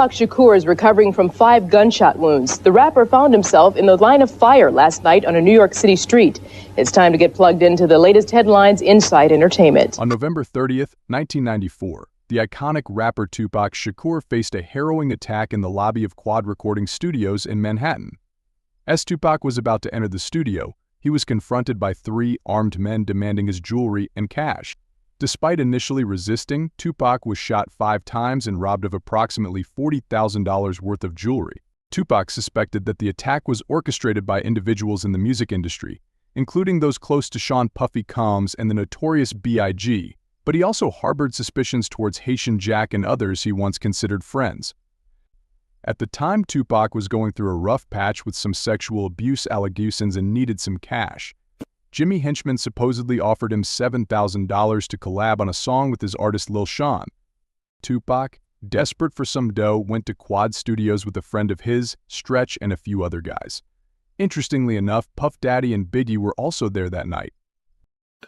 Tupac Shakur is recovering from 5 gunshot wounds. The rapper found himself in the line of fire last night on a New York City street. It's time to get plugged into the latest headlines inside entertainment. On November 30th, 1994, the iconic rapper Tupac Shakur faced a harrowing attack in the lobby of Quad Recording Studios in Manhattan. As Tupac was about to enter the studio, he was confronted by 3 armed men demanding his jewelry and cash. Despite initially resisting, Tupac was shot 5 times and robbed of approximately $40,000 worth of jewelry. Tupac suspected that the attack was orchestrated by individuals in the music industry, including those close to Sean Puffy Combs and the notorious B.I.G., but he also harbored suspicions towards Haitian Jack and others he once considered friends. At the time, Tupac was going through a rough patch with some sexual abuse allegations and needed some cash. Jimmy Henchman supposedly offered him $7,000 to collab on a song with his artist Lil Sean. Tupac, desperate for some dough, went to Quad Studios with a friend of his, Stretch, and a few other guys. Interestingly enough, Puff Daddy and Biggie were also there that night.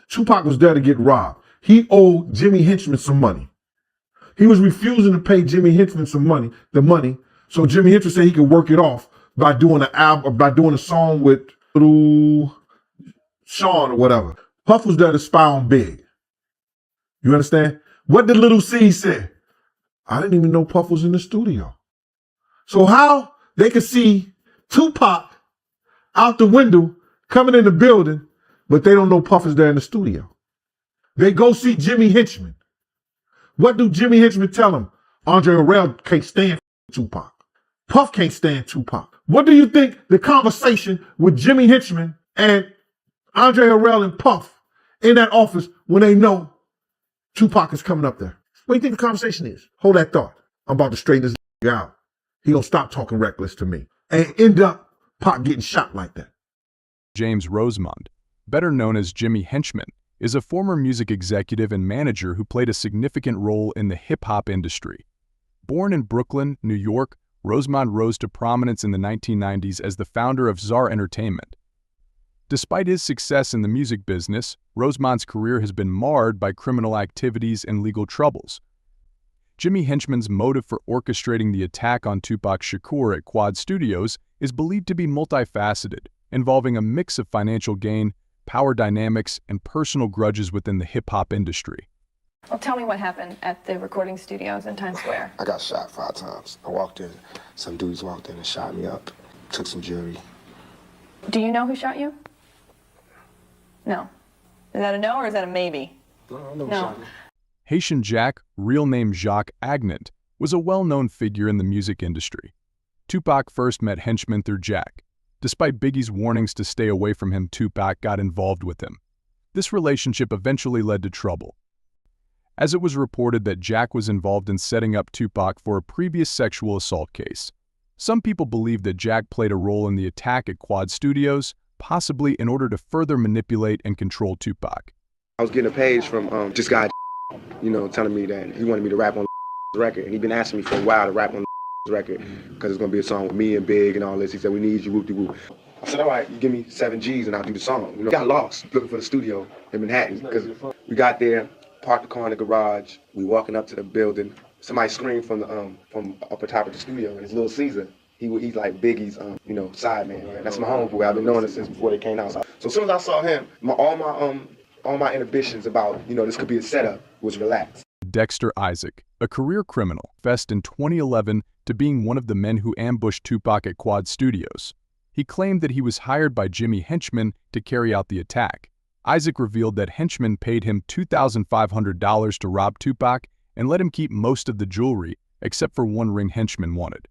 Tupac was there to get robbed. He owed Jimmy Henchman some money. He was refusing to pay Jimmy Henchman the money, so Jimmy Henchman said he could work it off by doing a song with little Sean or whatever. Puff was there to spy on Big. You understand? What did Little C say? I didn't even know Puff was in the studio. So how they could see Tupac out the window coming in the building, but they don't know Puff is there in the studio. They go see Jimmy Henchman. What do Jimmy Henchman tell him? Andre Harrell can't stand Tupac. Puff can't stand Tupac. What do you think the conversation with Jimmy Henchman and Andre Harrell and Puff in that office when they know Tupac is coming up there? What do you think the conversation is? Hold that thought. I'm about to straighten this out. He gonna stop talking reckless to me and end up Pac getting shot like that. James Rosemond, better known as Jimmy Henchman, is a former music executive and manager who played a significant role in the hip-hop industry. Born in Brooklyn, New York, Rosemond rose to prominence in the 1990s as the founder of Czar Entertainment. Despite his success in the music business, Rosemond's career has been marred by criminal activities and legal troubles. Jimmy Henchman's motive for orchestrating the attack on Tupac Shakur at Quad Studios is believed to be multifaceted, involving a mix of financial gain, power dynamics, and personal grudges within the hip-hop industry. Well, tell me what happened at the recording studios in Times Square. I got shot 5 times. I walked in, some dudes walked in and shot me up, took some jewelry. Do you know who shot you? No. Is that a no or is that a maybe? No. Haitian Jack, real name Jacques Agnant, was a well-known figure in the music industry. Tupac first met Henchman through Jack. Despite Biggie's warnings to stay away from him, Tupac got involved with him. This relationship eventually led to trouble, as it was reported that Jack was involved in setting up Tupac for a previous sexual assault case. Some people believe that Jack played a role in the attack at Quad Studios, possibly in order to further manipulate and control Tupac. I was getting a page from this guy, telling me that he wanted me to rap on record, and he'd been asking me for a while to rap on record because it's going to be a song with me and Big and all this. He said, we need you, whoop-de-whoop. I said, all right, you give me 7 G's and I'll do the song. Got lost looking for the studio in Manhattan because we got there, parked the car in the garage. We walking up to the building. Somebody screamed from up the top of the studio, and it's Lil Caesar. He's like Biggie's, side man. Right? That's my homeboy. I've been knowing it since before they came out. So as soon as I saw him, all my inhibitions about, this could be a setup was relaxed. Dexter Isaac, a career criminal, confessed in 2011 to being one of the men who ambushed Tupac at Quad Studios. He claimed that he was hired by Jimmy Henchman to carry out the attack. Isaac revealed that Henchman paid him $2,500 to rob Tupac and let him keep most of the jewelry, except for one ring Henchman wanted.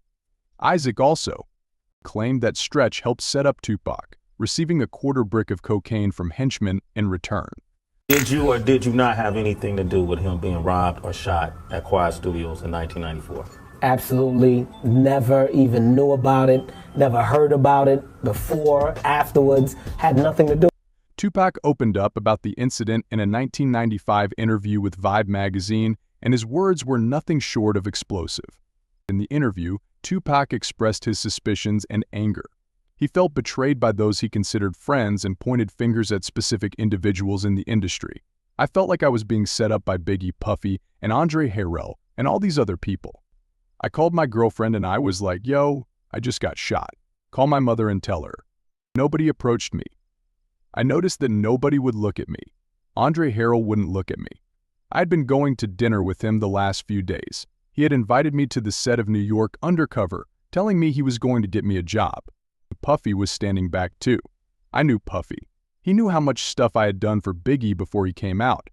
Isaac also claimed that Stretch helped set up Tupac, receiving a quarter brick of cocaine from Henchman in return. Did you or did you not have anything to do with him being robbed or shot at Quad Studios in 1994? Absolutely never even knew about it, never heard about it before, afterwards, had nothing to do. Tupac opened up about the incident in a 1995 interview with Vibe magazine, and his words were nothing short of explosive. In the interview, Tupac expressed his suspicions and anger. He felt betrayed by those he considered friends and pointed fingers at specific individuals in the industry. I felt like I was being set up by Biggie, Puffy, and Andre Harrell, and all these other people. I called my girlfriend and I was like, yo, I just got shot. Call my mother and tell her. Nobody approached me. I noticed that nobody would look at me. Andre Harrell wouldn't look at me. I had been going to dinner with him the last few days. He had invited me to the set of New York Undercover, telling me he was going to get me a job. Puffy was standing back too. I knew Puffy. He knew how much stuff I had done for Biggie before he came out.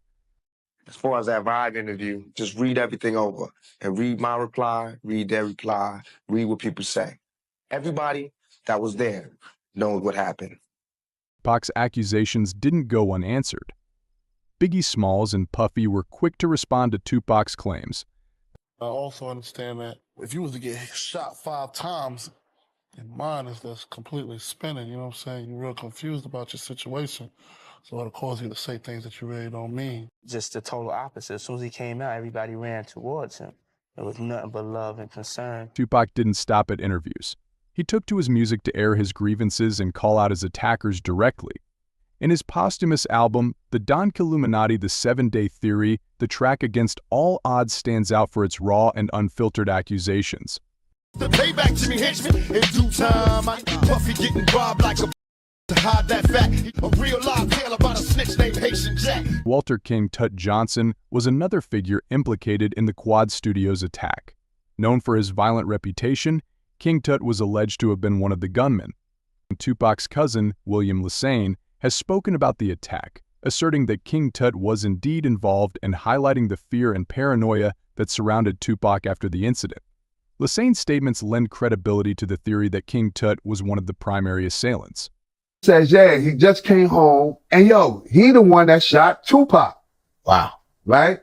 As far as that Vibe interview, just read everything over and read my reply, read their reply, read what people say. Everybody that was there knows what happened. Tupac's accusations didn't go unanswered. Biggie Smalls and Puffy were quick to respond to Tupac's claims. I also understand that if you was to get shot 5 times, your mind is just completely spinning, you know what I'm saying? You're real confused about your situation. So it'll cause you to say things that you really don't mean. Just the total opposite. As soon as he came out, everybody ran towards him. It was nothing but love and concern. Tupac didn't stop at interviews. He took to his music to air his grievances and call out his attackers directly. In his posthumous album, The Don Killuminati, The 7-Day Theory, the track Against All Odds stands out for its raw and unfiltered accusations. The payback Jimmy Henchman in due time. Puffy getting robbed like a to hide that fact. A real live tale about a snitch named Haitian Jack. Walter King Tut Johnson was another figure implicated in the Quad Studios attack. Known for his violent reputation, King Tut was alleged to have been one of the gunmen. Tupac's cousin, William Lassane, has spoken about the attack, asserting that King Tut was indeed involved and highlighting the fear and paranoia that surrounded Tupac after the incident. Lassane's statements lend credibility to the theory that King Tut was one of the primary assailants. Says, yeah, he just came home, and yo, he the one that shot Tupac. Wow. Right?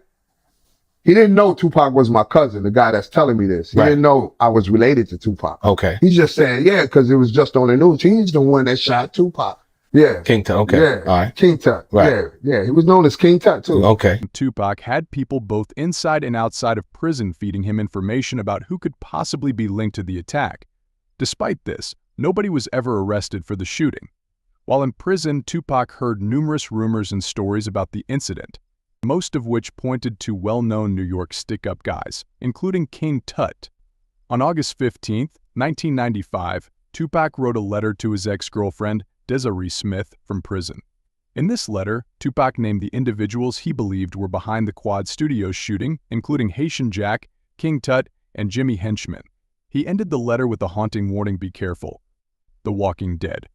He didn't know Tupac was my cousin, the guy that's telling me this. He didn't know I was related to Tupac. Okay. He just said, yeah, because it was just on the news. He's the one that shot Tupac. Yeah. King Tut, okay. Yeah. All right. King Tut. Right. Yeah. Yeah. He was known as King Tut, too. Okay. Tupac had people both inside and outside of prison feeding him information about who could possibly be linked to the attack. Despite this, nobody was ever arrested for the shooting. While in prison, Tupac heard numerous rumors and stories about the incident, most of which pointed to well-known New York stick-up guys, including King Tut. On August 15, 1995, Tupac wrote a letter to his ex-girlfriend, Desiree Smith, from prison. In this letter, Tupac named the individuals he believed were behind the Quad Studios shooting, including Haitian Jack, King Tut, and Jimmy Henchman. He ended the letter with a haunting warning: be careful. The Walking Dead.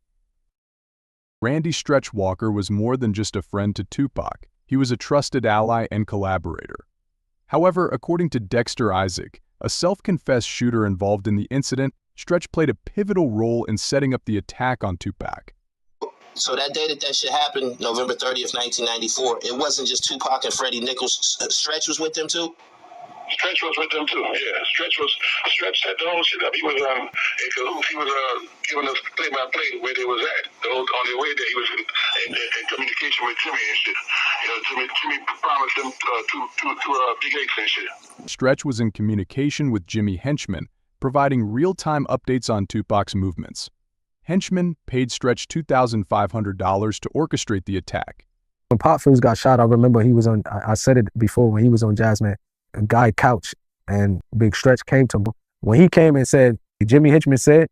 Randy Stretch Walker was more than just a friend to Tupac. He was a trusted ally and collaborator. However, according to Dexter Isaac, a self-confessed shooter involved in the incident, Stretch played a pivotal role in setting up the attack on Tupac. So that day that shit happened, November 30th, 1994, it wasn't just Tupac and Freddie Nichols. Stretch was with them too? Stretch was with them too, yeah. Stretch set the whole shit up. He was in cahoots. He was giving us play-by-play where they was at. On the way there, he was in communication with Jimmy and shit. You know, Jimmy promised him to Big X and shit. Stretch was in communication with Jimmy Henchman, providing real-time updates on Tupac's movements. Henchman paid Stretch $2,500 to orchestrate the attack. When Pop first got shot, I remember he was on, I said it before, when he was on Jazzman, a guy couch, and Big Stretch came to him. When he came and said, Jimmy Henchman said,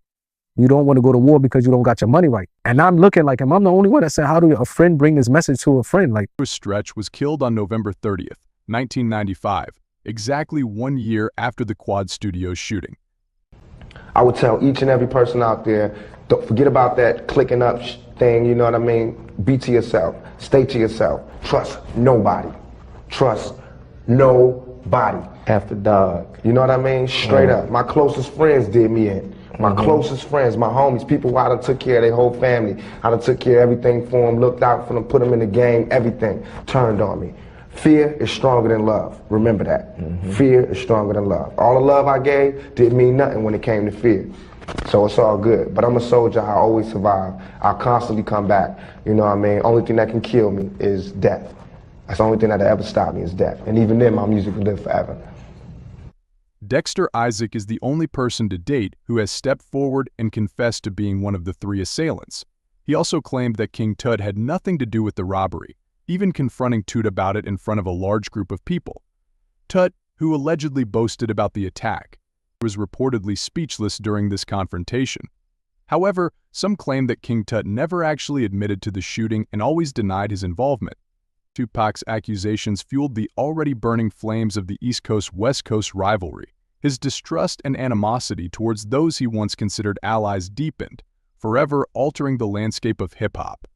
you don't want to go to war because you don't got your money right. And I'm looking like him. I'm the only one that said, how do a friend bring this message to a friend? Like, Stretch was killed on November 30th, 1995, exactly 1 year after the Quad Studios shooting. I would tell each and every person out there, don't forget about that clicking up thing, you know what I mean? Be to yourself. Stay to yourself. Trust nobody. Trust nobody. After dog. You know what I mean? Straight up. My closest friends did me in. My closest friends, my homies, people who I done took care of their whole family. I done took care of everything for them, looked out for them, put them in the game, everything. Turned on me. Fear is stronger than love. Remember that. Fear is stronger than love. All the love I gave didn't mean nothing when it came to fear. So it's all good. But I'm a soldier. I always survive. I'll constantly come back. You know what I mean? Only thing that can kill me is death. That's the only thing that'll ever stop me is death. And even then, my music will live forever. Dexter Isaac is the only person to date who has stepped forward and confessed to being one of the 3 assailants. He also claimed that King Tut had nothing to do with the robbery, even confronting Tut about it in front of a large group of people. Tut, who allegedly boasted about the attack, was reportedly speechless during this confrontation. However, some claim that King Tut never actually admitted to the shooting and always denied his involvement. Tupac's accusations fueled the already burning flames of the East Coast-West Coast rivalry. His distrust and animosity towards those he once considered allies deepened, forever altering the landscape of hip-hop.